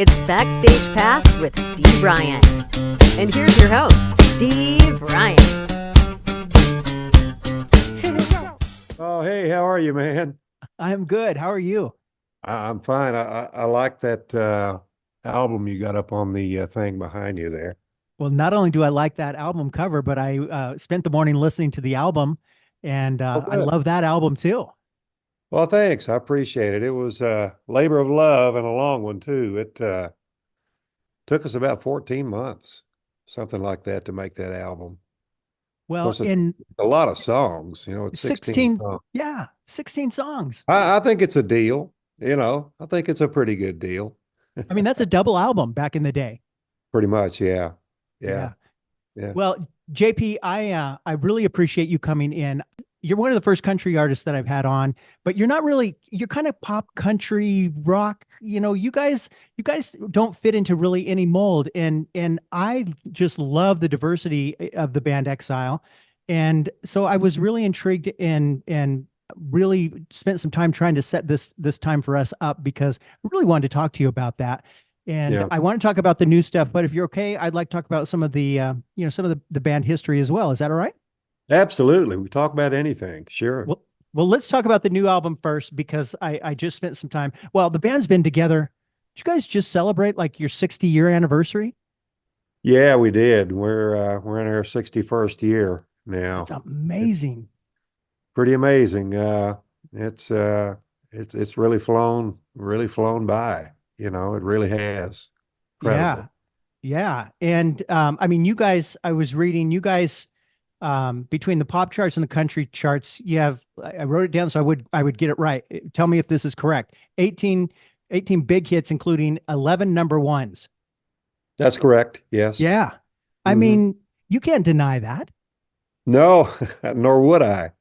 It's Backstage Pass with Steve Ryan. And here's your host, Steve Ryan. Oh, hey, how are you, man? I'm good. How are you? I'm fine. I like that album you got up on the thing behind you there. Well, not only do I like that album cover, but I spent the morning listening to the album, and Oh, I good. love that album too. Well, thanks. I appreciate it. It was a labor of love and a long one too. It took us about 14 months, something like that, to make that album. Of Well, course, it's in a lot of songs. It's 16 16, songs. yeah, 16 songs. I think it's a deal. I think it's a pretty good deal. I mean, that's a double album back in the day. Pretty much, yeah. Yeah. Yeah. Yeah. Well, JP, I really appreciate you coming in. You're one of the first country artists that I've had on, but you're not really, you're kind of pop country rock. You guys don't fit into really any mold. And I just love the diversity of the band Exile. And so I was really intrigued and really spent some time trying to set this time for us up because I really wanted to talk to you about that. And Yeah. I want to talk about the new stuff, but if you're okay, I'd like to talk about some of the band history as well. Is that all right? Absolutely. We talk about anything. Sure. Well, let's talk about the new album first because I just spent some time. Well, the band's been together. Did you guys just celebrate like your 60-year anniversary? Yeah, we did. We're in our 61st year That's now. It's amazing. pretty amazing. It's it's really flown by. It really has. Yeah. Incredible. Yeah. And I mean, you guys, I was reading, you guys, between the pop charts and the country charts, you have, I wrote it down so I would get it right. Tell me if this is correct. 18 big hits, including 11 number ones. That's correct. Yes. Yeah. I Hmm. mean, you can't deny that. No, nor would I.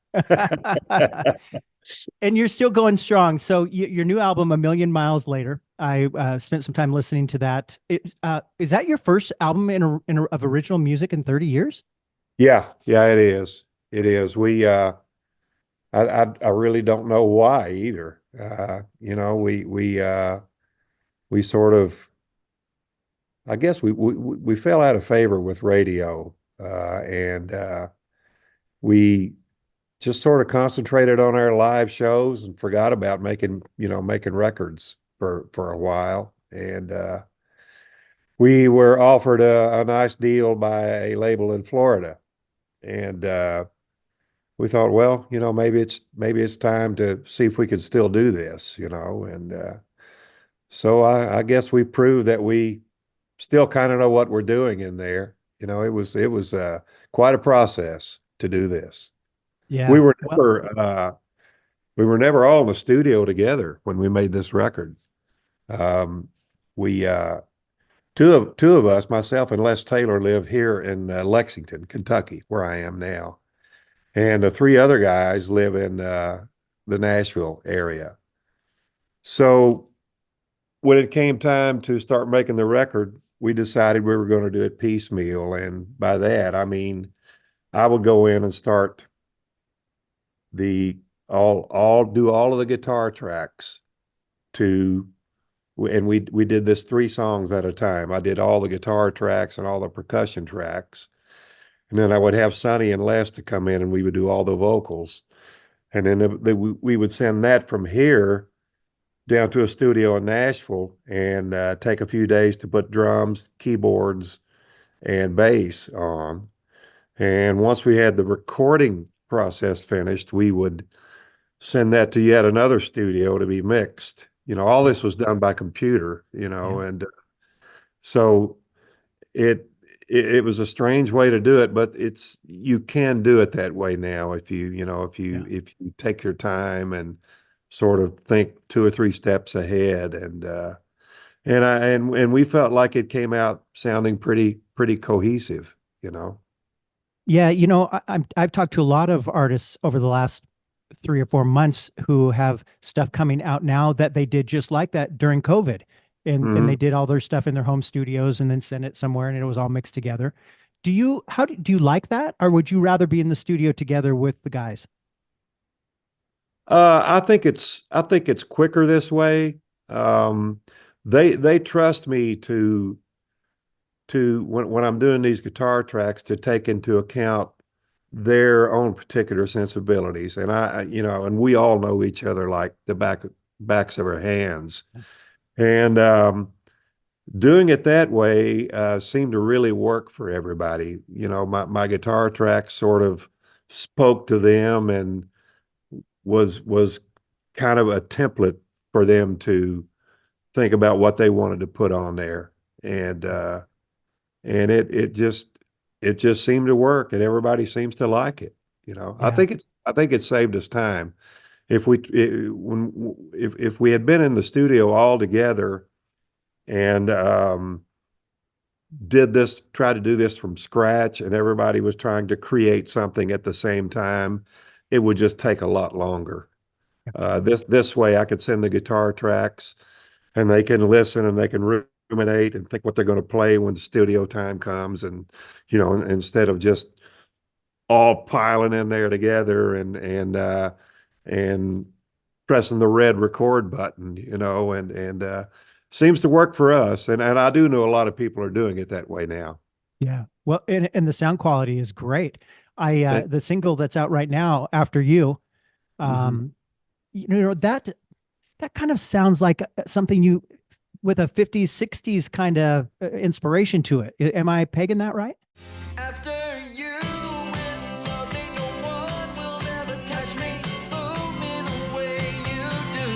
And you're still going strong. So your new album, A Million Miles Later, I spent some time listening to that. Is that your first album of original music in 30 years? Yeah, yeah, it is. It is. I really don't know why either. We sort of, I guess we fell out of favor with radio, and we just sort of concentrated on our live shows and forgot about making records for a while. And we were offered a nice deal by a label in Florida, and we thought, well, maybe it's time to see if we could still do this. And so I guess we proved that we still kind of know what we're doing in there. It was quite a process to do this. We Yeah. were Well, never we were never all in the studio together when we made this record. Um, we two of us, myself and Les Taylor, live here in Lexington, Kentucky, where I am now, and the three other guys live in the Nashville area. So when it came time to start making the record, we decided we were going to do it piecemeal, and by that I mean I would go in and start the all do all of the guitar tracks to and we did this 3 songs at a time. I did all the guitar tracks and all the percussion tracks. And then I would have Sonny and Les to come in and we would do all the vocals. And then we would send that from here down to a studio in Nashville and take a few days to put drums, keyboards, and bass on. And once we had the recording process finished, we would send that to yet another studio to be mixed. All yeah, this was done by computer, yeah, and so it, it was a strange way to do it, but you can do it that way now if yeah. if you take your time and sort of think 2 or 3 steps ahead, and we felt like it came out sounding pretty cohesive. Yeah, I've talked to a lot of artists over the last 3 or 4 months who have stuff coming out now that they did just like that during COVID. And they Hmm. did all their stuff in their home studios and then sent it somewhere and it was all mixed together. Do you like that? Or would you rather be in the studio together with the guys? I think it's quicker this way. Um, they trust me to when I'm doing these guitar tracks to take into account their own particular sensibilities. And and we all know each other like the backs of our hands. And doing it that way seemed to really work for everybody. My guitar tracks sort of spoke to them and was kind of a template for them to think about what they wanted to put on there. And it just seemed to work, and everybody seems to like it. I Yeah. think it saved us time. If we had been in the studio all together and try to do this from scratch, and everybody was trying to create something at the same time, it would just take a lot longer. This way, I could send the guitar tracks, and they can listen and they can ruminate and think what they're going to play when the studio time comes, and instead of just all piling in there together and pressing the red record button, and seems to work for us, and I do know a lot of people are doing it that way now. Yeah. Well, and the sound quality is great. The single that's out right now, After You, Mhm. that kind of sounds like something you with a 50s, 60s kind of inspiration to it. Am I pegging that right? After you, when loving no one will never touch me, move me the way you do.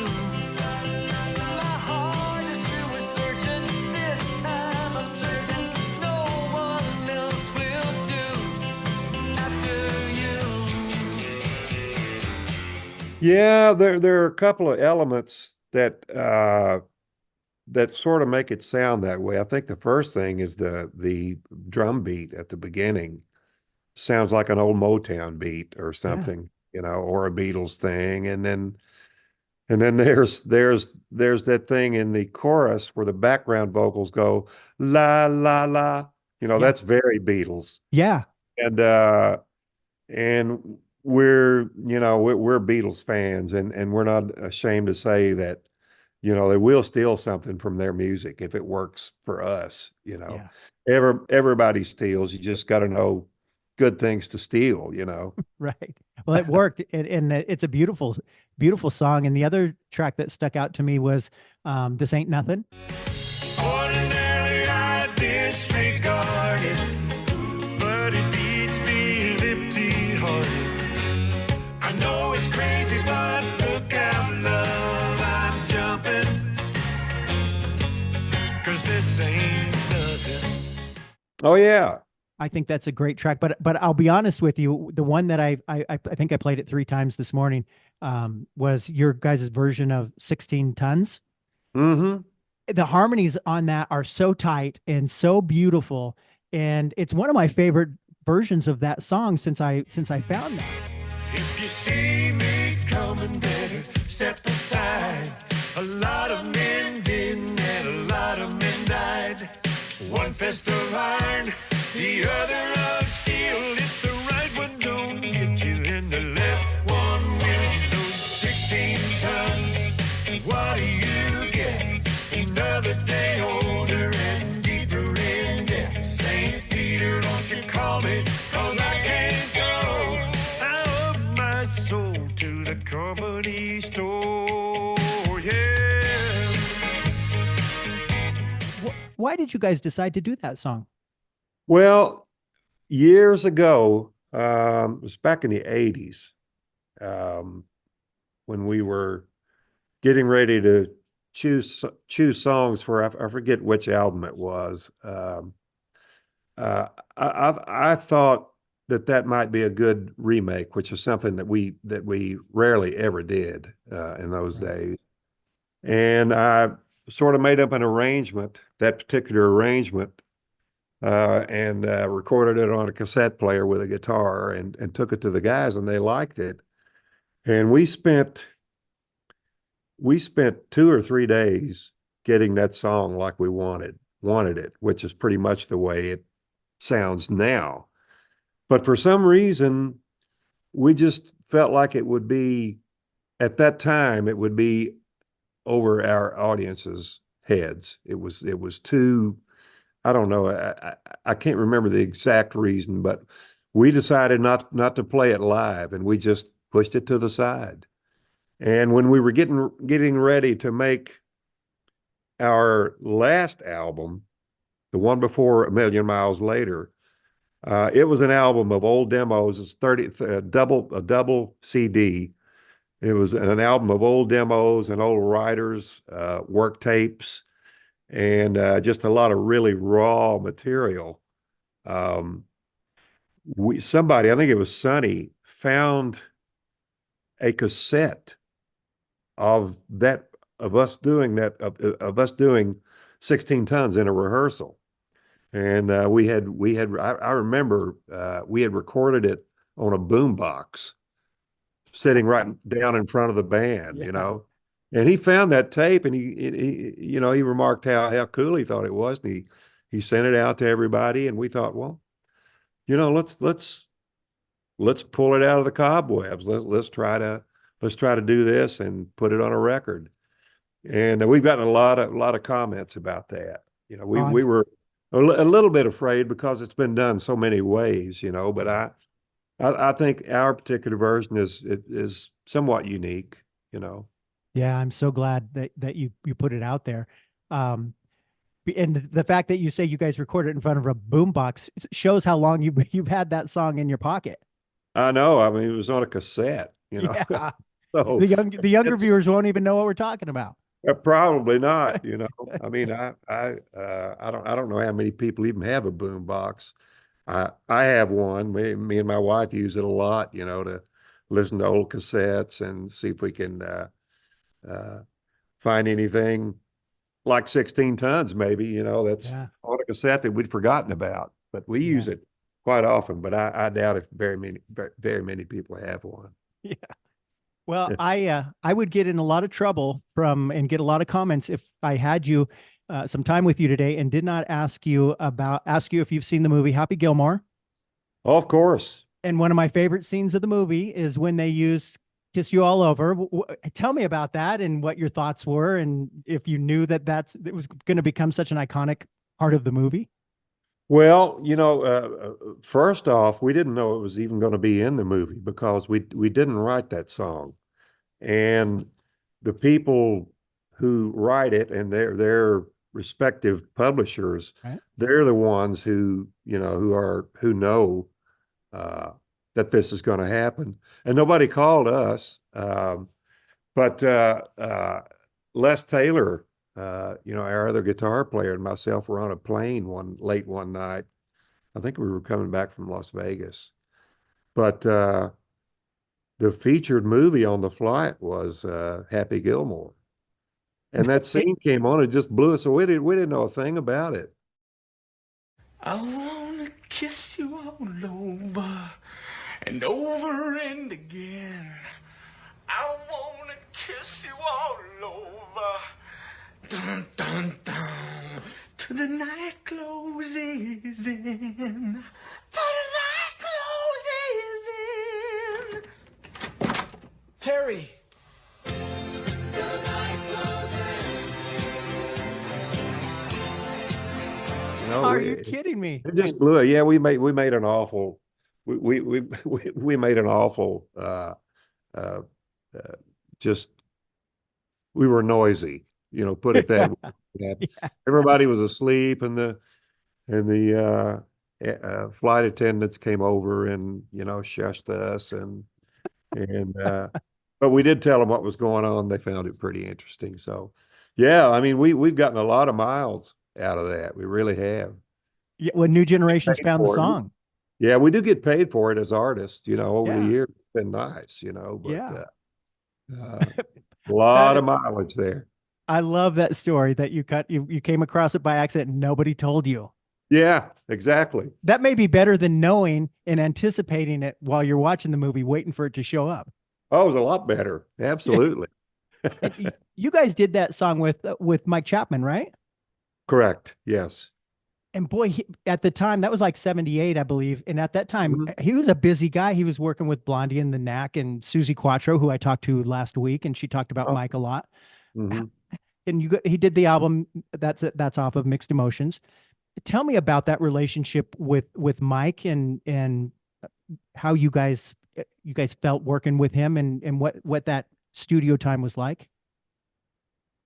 My heart is through with searching. This time I'm certain no one else will do. After you. Yeah, there are a couple of elements that sort of make it sound that way. I think the first thing is the drum beat at the beginning sounds like an old Motown beat or Yeah. something, or a Beatles thing. And then there's that thing in the chorus where the background vocals go la la la. Yeah. That's very Beatles. Yeah. And and we're Beatles fans, and we're not ashamed to say that they will steal something from their music if it works for us. Yeah. Everybody steals. You just got to know good things to steal. Right. Well, it worked. And it's a beautiful, beautiful song. And the other track that stuck out to me was This Ain't Nothing. Ordinarily I disregard it, but it beats me empty-hearted. I know it's crazy, but look out, love, I'm jumping, 'cause this ain't nothing. Oh yeah. I think that's a great track, but I'll be honest with you. The one that I think I played it 3 times this morning was your guys' version of 16 Tons. Mm-hmm. The harmonies on that are so tight and so beautiful, and it's one of my favorite versions of that song since I found that. If you see me coming, better step aside. A lot of men did and a lot of men died. One fist of iron, the other of steel. If the right one don't get you, then the left one will. Those 16 tons, what do you get? Another day older and deeper in debt. St. Peter, don't you call me, 'cause I can't go. I owe my soul to the company store, yeah. Why did you guys decide to do that song? Well, years ago, it was back in the 80s, when we were getting ready to choose songs for, I forget which album it was. I thought that might be a good remake, which is something that we rarely ever did in those days. And I sort of made up an arrangement, that particular arrangement, and recorded it on a cassette player with a guitar and took it to the guys, and they liked it. And we spent 2 or 3 days getting that song like we wanted it, which is pretty much the way it sounds now. But for some reason, we just felt like it would be, at that time, it would be over our audience's heads. It was too, I don't know, I can't remember the exact reason, but we decided not to play it live, and we just pushed it to the side. And when we were getting ready to make our last album, the one before A Million Miles Later, it was an album of old demos. It's a double CD. It was an album of old demos and old writers, work tapes, and just a lot of really raw material. Somebody, I think it was Sonny, found a cassette of us doing 16 tons in a rehearsal. And I remember we had recorded it on a boombox sitting right down in front of the band, Yeah. you know. And he found that tape, and he remarked how cool he thought it was, and he sent it out to everybody, and we thought, well, let's pull it out of the cobwebs. Let's try to do this and put it on a record. And we've gotten a lot of comments about that. We were a little bit afraid because it's been done so many ways, but I think our particular version is somewhat unique, Yeah, I'm so glad that you put it out there. And the fact that you say you guys recorded it in front of a boombox shows how long you've had that song in your pocket. I know. I mean, it was on a cassette, Yeah. So the younger viewers won't even know what we're talking about. Probably not, I mean, I don't know how many people even have a boombox. I have one. Me and my wife use it a lot, to listen to old cassettes and see if we can find anything like 16 tons, maybe, that's on a cassette that we'd forgotten about. But we use it quite often. But I doubt if very many people have one. Yeah. Well, I would get in a lot of trouble and get a lot of comments if I had you some time with you today and did not ask you if you've seen the movie Happy Gilmore. Oh, of course. And one of my favorite scenes of the movie is when they use Kiss You All Over. Tell me about that and what your thoughts were, and if you knew that it was going to become such an iconic part of the movie. Well, first off, we didn't know it was even going to be in the movie because we didn't write that song. And the people who write it and their respective publishers, right, they're the ones who know that this is going to happen. And nobody called us. But Les Taylor, our other guitar player, and myself were on a plane late one night. I think we were coming back from Las Vegas. But the featured movie on the flight was Happy Gilmore. And that scene came on, it just blew us away. We didn't know a thing about it. I wanna kiss you all over and over and again. I wanna kiss you all over. Dun, dun, dun. Till the night closes in. Till the night closes in. Terry. Are you kidding me? It just blew it. Yeah, we made an awful. We made an awful. Just we were noisy. Put it that way. Yeah. Everybody was asleep, and the flight attendants came over and shushed us, and but we did tell them what was going on. They found it pretty interesting. So, yeah, I mean, we've gotten a lot of miles out of that. We really have. Yeah, when new generations found the song. Yeah, we do get paid for it as artists. Over the years, it's been nice. But a lot of mileage there. I love that story that you came across it by accident and nobody told you. Yeah, exactly. That may be better than knowing and anticipating it while you're watching the movie, waiting for it to show up. Oh, it was a lot better. Absolutely. You guys did that song with Mike Chapman, right? Correct. Yes. And boy, at the time, that was like 78, I believe. And at that time, he was a busy guy. He was working with Blondie and the Knack and Susie Quattro, who I talked to last week, and she talked about Mike a lot. he did the album that's off of Mixed Emotions. Tell me about that relationship with Mike and how you guys felt working with him and what that studio time was like.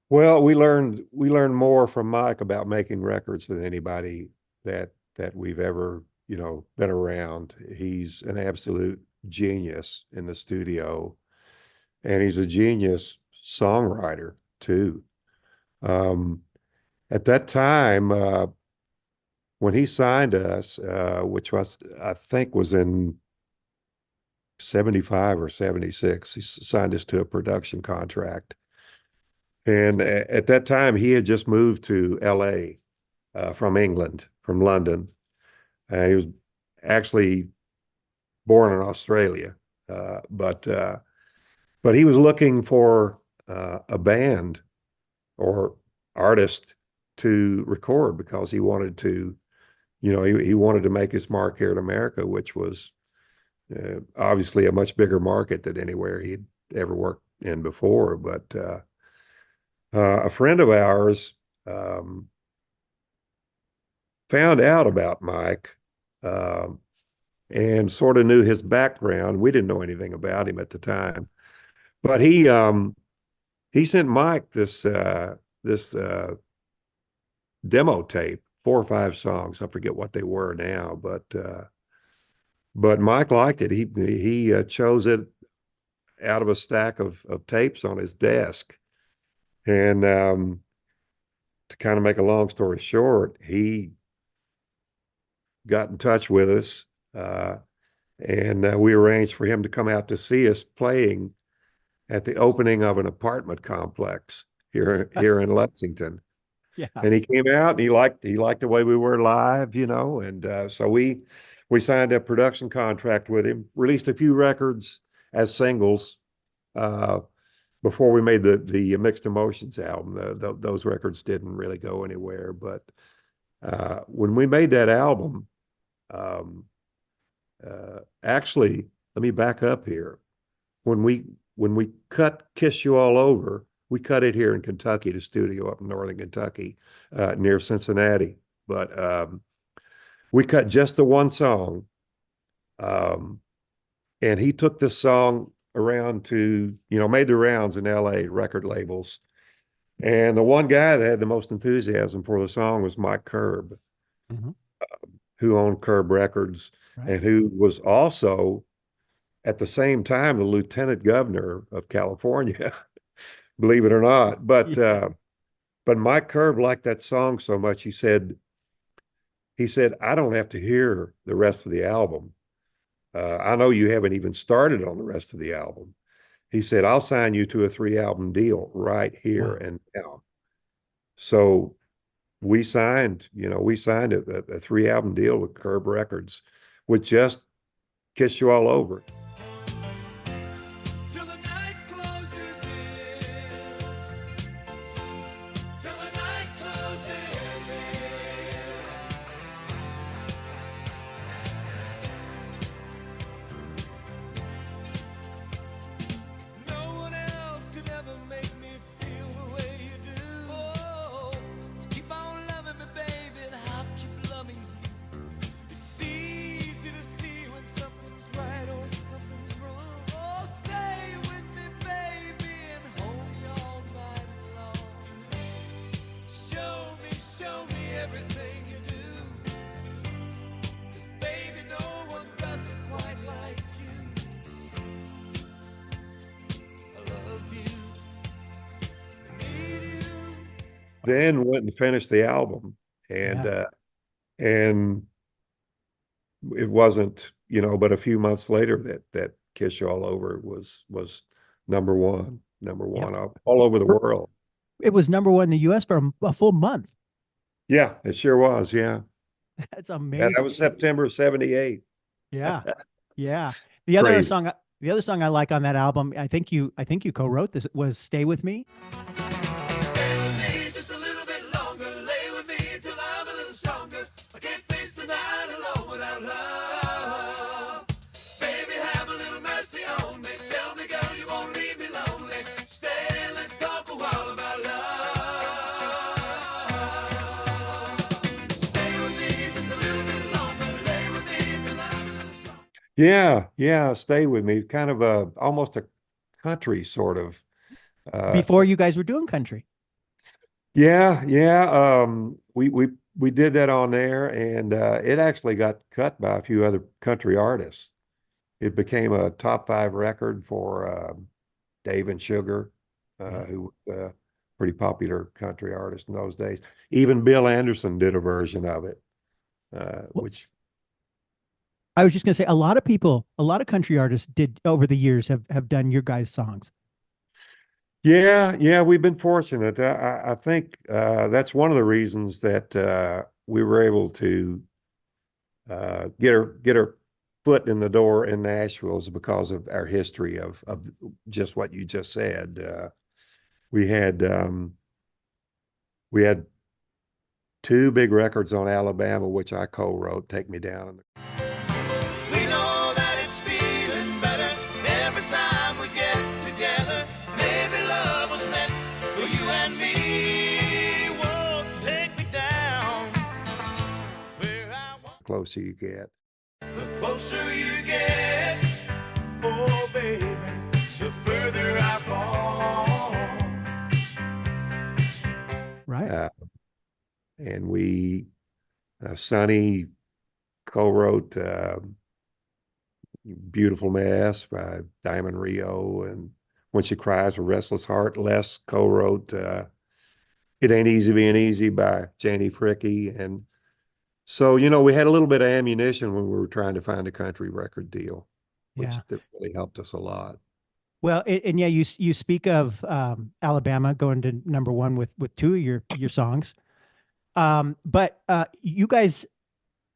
Well, we learned more from Mike about making records than anybody that we've ever, been around. He's an absolute genius in the studio, and he's a genius songwriter too. At that time, when he signed us, which I think was in 75 or 76, he signed us to a production contract. And at that time, he had just moved to LA from England, from London. He was actually born in Australia, but he was looking for a band or artist to record because he wanted to, he wanted to make his mark here in America, which was obviously a much bigger market than anywhere he'd ever worked in before. But a friend of ours found out about Mike and sort of knew his background. We didn't know anything about him at the time, but he sent Mike this demo tape, 4 or 5 songs. I forget what they were now, but Mike liked it. He chose it out of a stack of tapes on his desk. And to kind of make a long story short, he got in touch with us, and we arranged for him to come out to see us playing at the opening of an apartment complex here in Lexington. Yeah. And he came out and he liked the way we were live, and so we signed a production contract with him, released a few records as singles before we made the Mixed Emotions album. Those records didn't really go anywhere, but when we made that album, actually, let me back up here. When we cut Kiss You All Over, we cut it here in Kentucky, the studio up in northern Kentucky, near Cincinnati. But we cut just the one song, and he took this song around to, made the rounds in LA record labels. And the one guy that had the most enthusiasm for the song was Mike Curb, who owned Curb Records, right, and who was also at the same time the lieutenant governor of California, believe it or not. But Mike Curb liked that song so much, he said, I don't have to hear the rest of the album. I know you haven't even started on the rest of the album. He said, I'll sign you to a 3-album deal right here and now. So we signed a 3-album deal with Curb Records with just Kiss You All Over. Then went and finished the album, and it wasn't, but a few months later that Kiss You All Over was number one all over the world. It was number one in the U.S. for a full month. Yeah, it sure was. Yeah, that's amazing. That was September of '78. Yeah, yeah. The other song I like on that album, I think you co-wrote this, was "Stay With Me." Tell me, girl, you won't leave me lonely. Stay, let's talk a while about love. Yeah, stay with me. Kind of almost a country sort of. Before you guys were doing country. Yeah. We did that on there, and it actually got cut by a few other country artists. It became a top 5 record for Dave and Sugar, Yeah. who was a pretty popular country artist in those days. Even Bill Anderson did a version of it, which I was just going to say a lot of people, a lot of country artists did over the years have done your guys' songs. yeah, we've been fortunate. I think that's one of the reasons that we were able to get our foot in the door in Nashville is because of our history of just what you just said. We had we had 2 big records on Alabama, which I co-wrote, "Take Me Down." We know that it's feeling better every time we get together. Maybe love was meant for you and me. Won't take me down where I want. The closer you get. The closer you get, oh baby, the further I fall. Right. And Sonny co-wrote "Beautiful Mess" by Diamond Rio, and "When She Cries" with Restless Heart. Les co-wrote "It Ain't Easy Being Easy" by Janie Fricke. And so, we had a little bit of ammunition when we were trying to find a country record deal, which Yeah. that really helped us a lot. Well, and yeah, you speak of Alabama going to #1 with 2 of your songs. But you guys,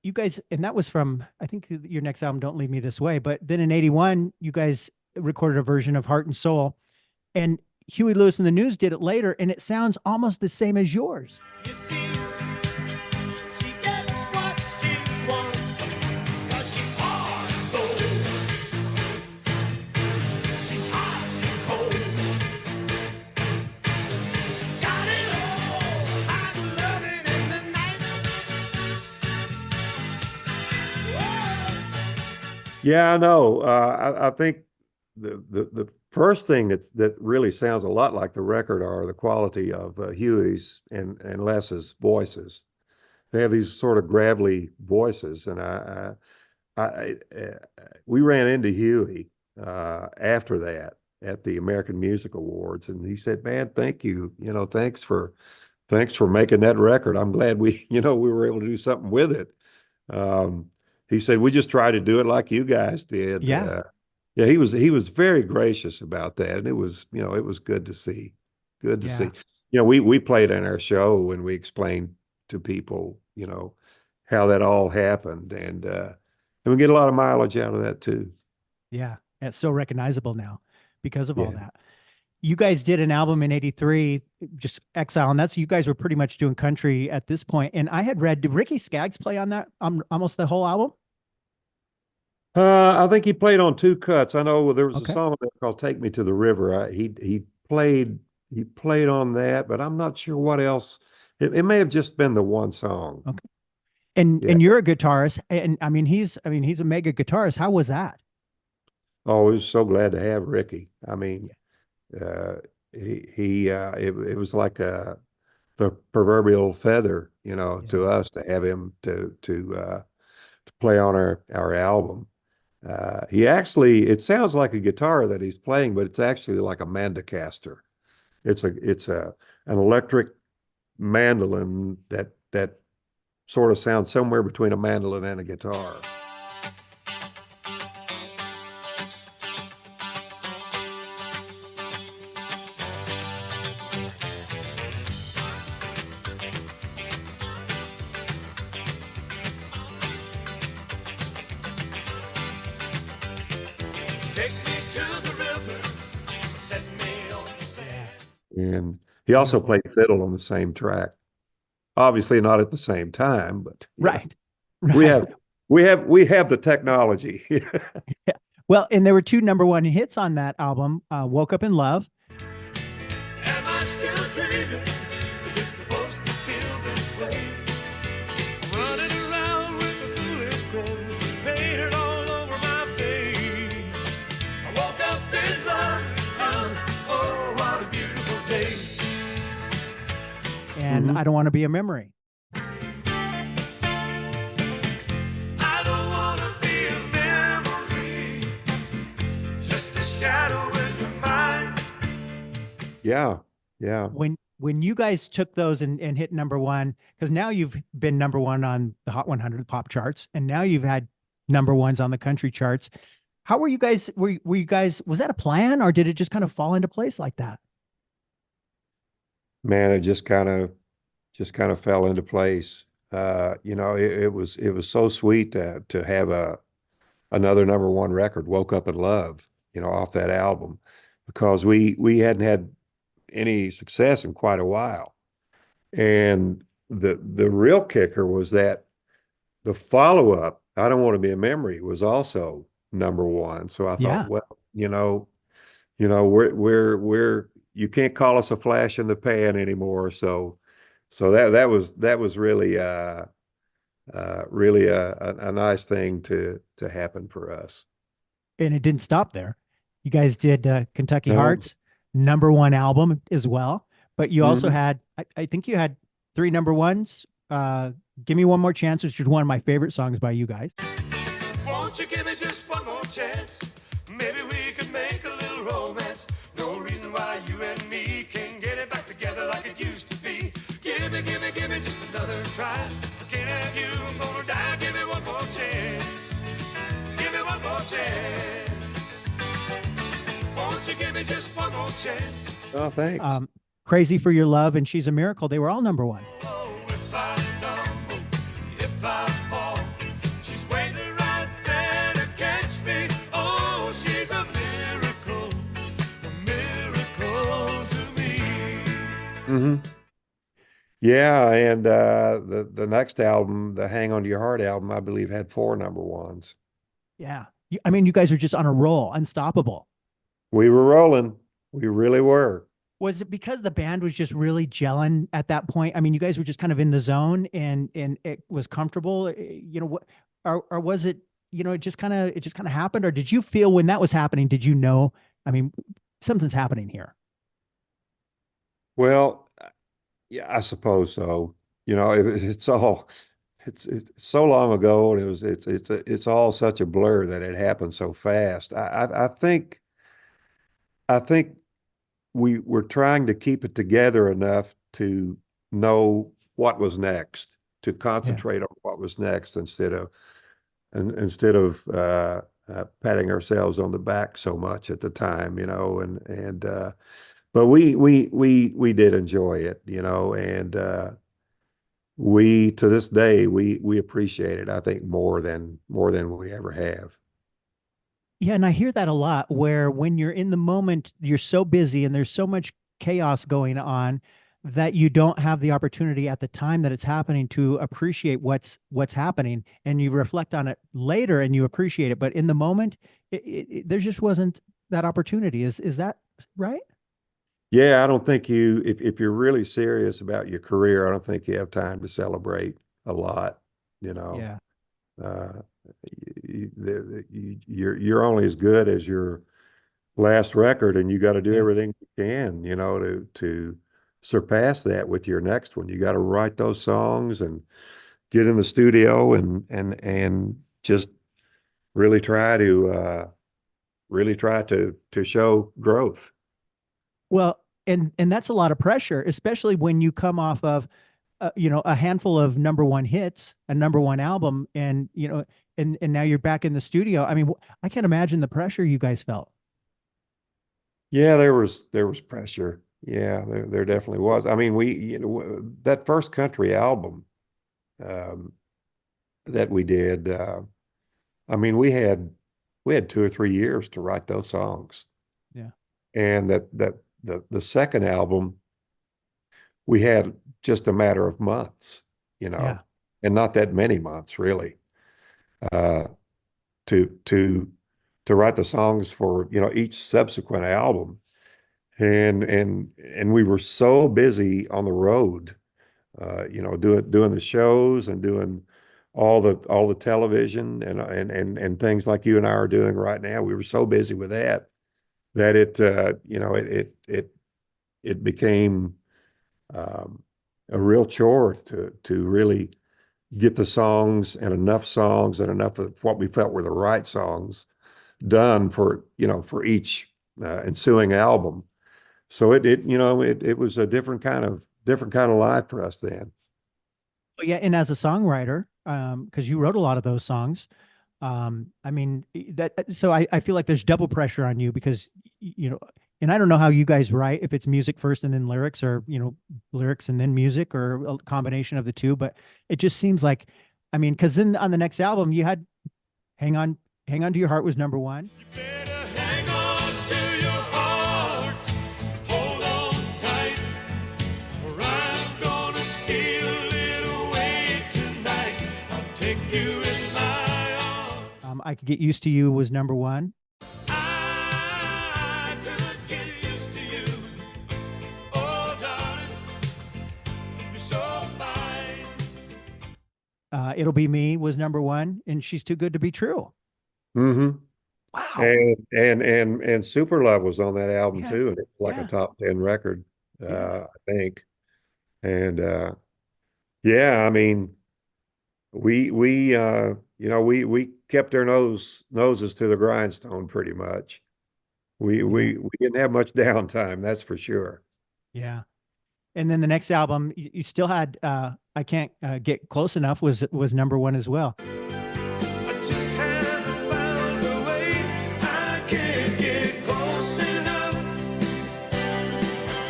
and that was from, I think your next album, "Don't Leave Me This Way." But then in '81, you guys recorded a version of "Heart and Soul," and Huey Lewis and the News did it later, and it sounds almost the same as yours. You see, she gets what she wants, 'cause she's hard and soul. She's hot and cold. She's got it all. I'm loving in the night. Whoa. Yeah, I know. I think the first thing that really sounds a lot like the record are the quality of Huey's and Les's voices. They have these sort of gravelly voices, and we ran into Huey after that at the American Music Awards, and he said, "Man, thank you. Thanks for making that record. I'm glad we were able to do something with it." He said, "We just tried to do it like you guys did." Yeah. Yeah, he was very gracious about that, and it was good to see. Good to Yeah. see. We played in our show and we explained to people, how that all happened, and we get a lot of mileage out of that too. Yeah. It's so recognizable now because of all Yeah. that. You guys did an album in '83, just Exile, and you guys were pretty much doing country at this point. And I had read, did Ricky Skaggs play on that almost the whole album? I think he played on 2 cuts. I know there was Okay. a song there called "Take Me to the River." He played on that, but I'm not sure what else. It may have just been the one song. Okay. And Yeah. and you're a guitarist, and he's a mega guitarist. How was that? Oh, I was so glad to have Ricky. I mean, it was like the proverbial feather, to us to have him to play on our album. It sounds like a guitar that he's playing, but it's actually like a Mandocaster. It's an electric mandolin that sort of sounds somewhere between a mandolin and a guitar. Take me to the river, set me on the sand. And he also played fiddle on the same track. Obviously not at the same time, but Right. we Right. have the technology. Well, and there were 2 #1 hits on that album, "Woke Up in Love." Am I still dreaming? Is it supposed to feel this way? Running around with a foolish grin painted all over my Mhm. I Don't Want to Be a Memory. I don't wanna be a memory, just a shadow in your mind. Yeah. Yeah. When you guys took those and hit number one, because now you've been number one on the Hot 100 pop charts, and now you've had number ones on the country charts. How were you guys? Were you guys? Was that a plan, or did it just kind of fall into place like that? Man, it just kind of fell into place. It was so sweet to have another number one record, Woke Up in Love, off that album, because we hadn't had any success in quite a while. And the real kicker was that the follow-up, I Don't Want to Be a Memory, was also number one. So I thought, Yeah. well, we're you can't call us a flash in the pan anymore. So that was really really a nice thing to happen for us. And it didn't stop there. You guys did Kentucky No. Hearts, number one album as well. But you also Mhm. had, I think you had three number ones. Give Me One More Chance, which is one of my favorite songs by you guys. Won't you give me just one more chance? Maybe we could make a little romance. No reason why you and me can't get it back together like it used to be. Give me just another try. I can't have you, I'm gonna die. Give me one more chance. Give me one more chance. Won't you give me just one more chance? Oh, thanks. Crazy for Your Love and She's a Miracle. They were all number one. Oh, if I stumble, if I fall, she's waiting right there to catch me. Oh, she's a miracle to me. Hmm. Yeah, and the next album, the Hang On to Your Heart album, I believe had 4 number ones. Yeah. I mean, you guys are just on a roll, unstoppable. We were rolling. We really were. Was it because the band was just really gelling at that point? I mean, you guys were just kind of in the zone and it was comfortable, what, or was it, it just kind of happened? Or did you feel when that was happening, did you know, I mean, something's happening here? Well, yeah, I suppose so. It's so long ago, and it's all such a blur that it happened so fast. I think we were trying to keep it together enough to know what was next, to Yeah. concentrate on what was next instead of patting ourselves on the back so much at the time, but we did enjoy it, and we to this day we appreciate it, I think, more than we ever have. Yeah, and I hear that a lot where when you're in the moment, you're so busy and there's so much chaos going on that you don't have the opportunity at the time that it's happening to appreciate what's happening, and you reflect on it later and you appreciate it. But in the moment, there just wasn't that opportunity. Is that right? Yeah, I don't think if you're really serious about your career, I don't think you have time to celebrate a lot, you know. Yeah. Uh, you're only as good as your last record, and you got to do Yeah. everything you can, to surpass that with your next one. You got to write those songs and get in the studio and just really try to show growth. Well, and that's a lot of pressure, especially when you come off of a handful of number one hits, a number one album, and and now you're back in the studio. I mean, I can't imagine the pressure you guys felt. Yeah, there was pressure. Yeah, there definitely was. I mean, that first country album um, that we did. I mean, we had 2 or 3 years to write those songs, Yeah. and the second album we had just a matter of months, Yeah. and not that many months really, uh, to to write the songs for each subsequent album, and we were so busy on the road, doing the shows and doing all the television and things like you and I are doing right now. We were so busy with that it became a real chore to really get the songs and enough of what we felt were the right songs done for, for each ensuing album. So it was a different kind of life for us then. But yeah, and as a songwriter, because you wrote a lot of those songs, I mean so I feel like there's double pressure on you because and I don't know how you guys write, if it's music first and then lyrics, or lyrics and then music, or a combination of the two, but it just seems like, I mean, because then on the next album you had Hang On to Your Heart was number one. Better hang on to your heart. Hold on tight, or I'm gonna steal it away tonight. I'll take you in my arms. I Could Get Used to You was number one. I could get used to you. Oh, darling, you're so fine. It'll Be Me was number one, and She's Too Good to Be True. Mm-hmm. Wow. And Super Love was on that album Yeah, too, and it's like yeah. a top 10 record, Yeah. I think. And yeah, I mean, we kept our noses to the grindstone pretty much. We didn't have much downtime, that's for sure. Yeah. And then the next album, you still had I Can't Get Close Enough was number one as well. I just haven't found a way. I can't get close enough.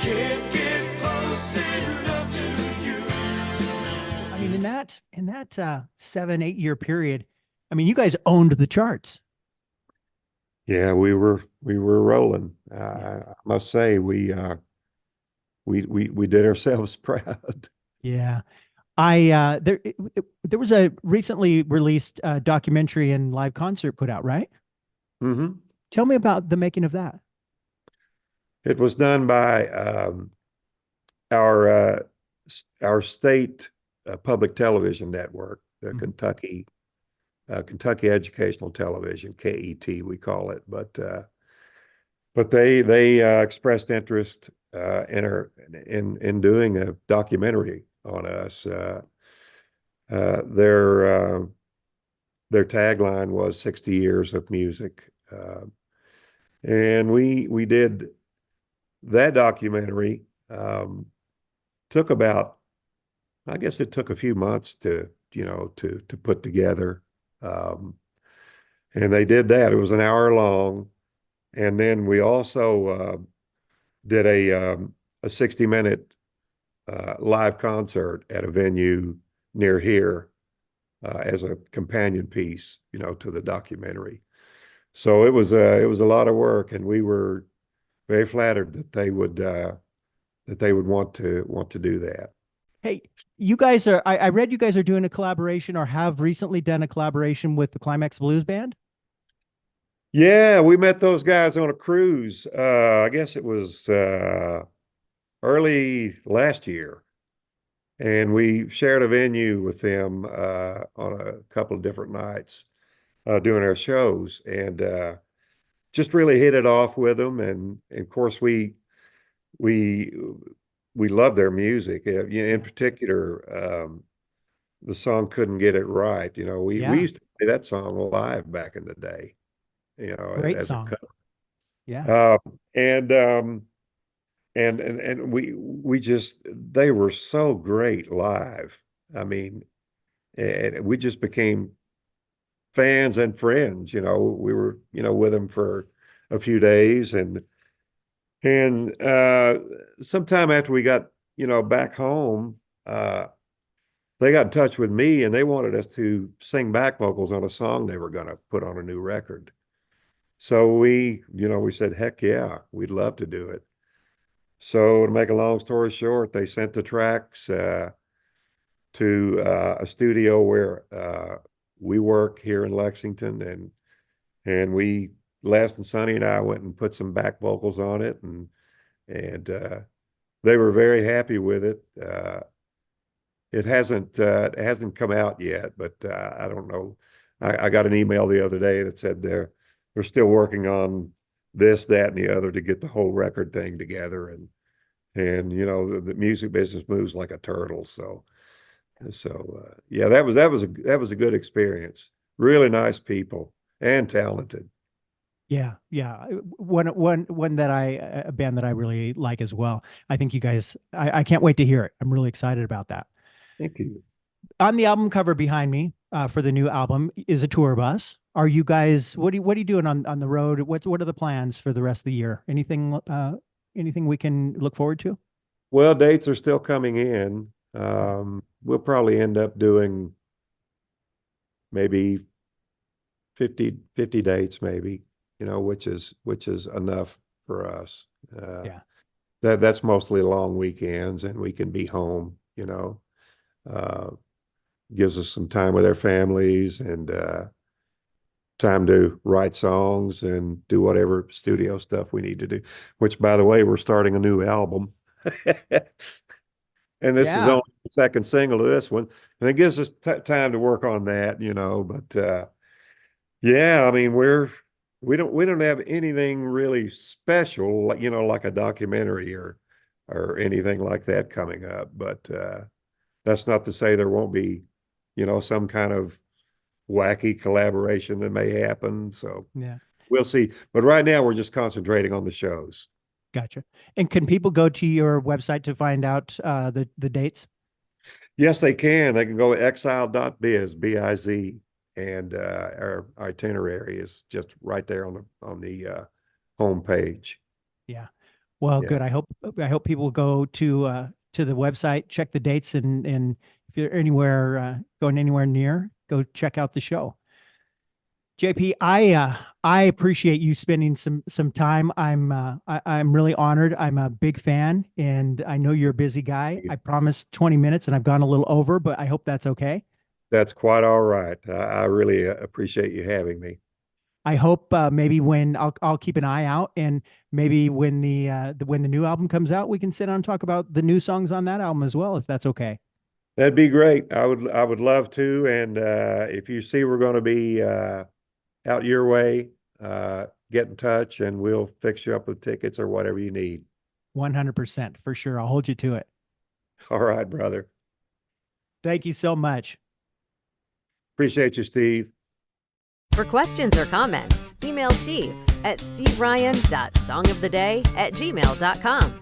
Can't get close enough to you. I mean, in that 7-8 year period, I mean, you guys owned the charts. Yeah, we were rolling. I must say we did ourselves proud. Yeah. There was a recently released documentary and live concert put out, right? Mm-hmm. Tell me about the making of that. It was done by our state public television network, the Kentucky Educational Television, KET, we call it. But they expressed interest in doing a documentary on us. Their tagline was 60 years of music, and we did that documentary. Took about, I guess it took a few months to put together, and they did that. It was an hour long, and then we also did a 60-minute live concert at a venue near here as a companion piece, to the documentary. So it was a lot of work, and we were very flattered that they would want to do that. Hey, you guys are, I read you guys are doing a collaboration, or have recently done a collaboration with the Climax Blues Band. Yeah, we met those guys on a cruise. I guess it was early last year, and we shared a venue with them on a couple of different nights doing our shows, and just really hit it off with them. And of course, we love their music. In particular, the song "Couldn't Get It Right." We used to play that song live back in the day. Great as song. a cover. Yeah. And we just, they were so great live. I mean, and we just became fans and friends. We were with them for a few days, and sometime after we got back home, they got in touch with me, and they wanted us to sing back vocals on a song they were going to put on a new record. So we said, heck yeah, we'd love to do it. So to make a long story short, they sent the tracks to a studio where we work here in Lexington, and Les and Sonny and I went and put some back vocals on it, and they were very happy with it. It hasn't come out yet, but I don't know. I got an email the other day that said they're still working on this, that, and the other to get the whole record thing together, and the music business moves like a turtle. So yeah, that was a good experience. Really nice people and talented. Yeah, yeah. One that a band that I really like as well. I think you guys, I can't wait to hear it. I'm really excited about that. Thank you. On the album cover behind me, for the new album is a tour bus. Are you guys, what are you doing on the road? What are the plans for the rest of the year? Anything we can look forward to? Well, dates are still coming in. We'll probably end up doing maybe 50 dates, maybe, which is enough for us. Yeah. That's mostly long weekends, and we can be home, gives us some time with our families, and time to write songs and do whatever studio stuff we need to do, which, by the way, we're starting a new album. And this is Yeah. only the second single of this one, and it gives us time to work on that, but yeah, I mean, we don't have anything really special, like a documentary or anything like that coming up. But that's not to say there won't be, some kind of wacky collaboration that may happen. So Yeah. we'll see. But right now, we're just concentrating on the shows. Gotcha. And can people go to your website to find out the dates? Yes, they can. They can go to exile.biz, BIZ, and our itinerary is just right there on the home page. Yeah. Well, Yeah. good. I hope people go to the website, check the dates, and if you're anywhere going anywhere near, go check out the show. JP, I appreciate you spending some time. I'm really honored. I'm a big fan, and I know you're a busy guy. I promised 20 minutes, and I've gone a little over, but I hope that's okay. That's quite all right. I really appreciate you having me. I hope maybe when I'll keep an eye out, and maybe when the new album comes out, we can sit down and talk about the new songs on that album as well, if that's okay. That'd be great. I would love to. And if you see we're going to be out your way, get in touch, and we'll fix you up with tickets or whatever you need. 100% for sure. I'll hold you to it. All right, brother. Thank you so much. Appreciate you, Steve. For questions or comments, email Steve at steveryan.songoftheday@gmail.com.